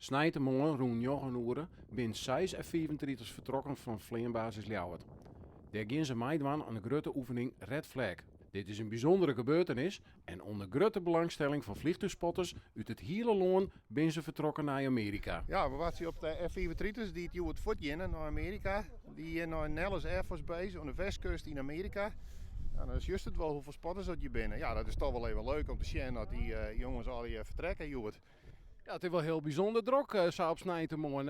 Snijtemoarn rond 9 uur binnen 6 en 35 vertrokken van Vleenbasis Ljouwert. Daar gaan ze meedoen aan de grote oefening Red Flag. Dit is een bijzondere gebeurtenis en onder grote belangstelling van vliegtuigspotters uit het hele land zijn ze vertrokken naar Amerika. Ja, we waren op de F-35's die het het voetjenen naar Amerika. Die naar Nellis Air Force Base aan de westkust in Amerika. En dan is juist het wel hoeveel spotters dat je binnen. Ja, dat is toch wel even leuk om te zien dat die jongens al die vertrekken, joh. Ja, het is wel heel bijzonder druk, zo op Snijtemoarn.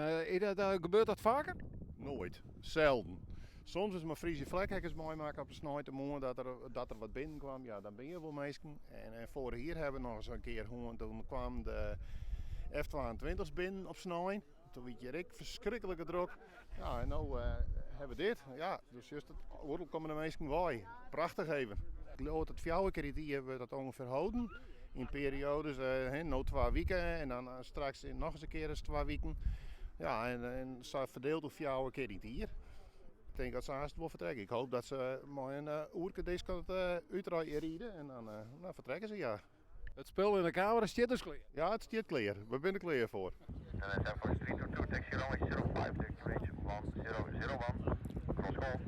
Gebeurt dat vaker? Nooit. Zelden. Soms is maar Friese vlekhekkers mooi maken op de Snijtemoarn dat er wat binnenkwam. Ja, dan ben je wel meestal. En vorig jaar hebben we nog eens een keer gehoord. Toen kwam de F-22's binnen op Snij. Toen weet je ik verschrikkelijke druk. Ja, en nu hebben we dit. Ja, dus juist het oordeel komen de meesten bij. Prachtig even. Ik geloof dat 4 keer die hebben we dat ongeveer houden. In periodes, nou 2 weken en dan straks nog eens een keer eens 2 weken. Ja, en zo verdeeld op 4 keer die hier. Ik denk dat ze haast wel vertrekken. Ik hoop dat ze mooi een uurtje deze kant uitrijden en dan vertrekken ze, ja. Het spul in de kamer is dus klaar. Ja, het staat klaar. We zijn er klaar voor. And then for 322, taxi runway 05, taxi range 101, cross call.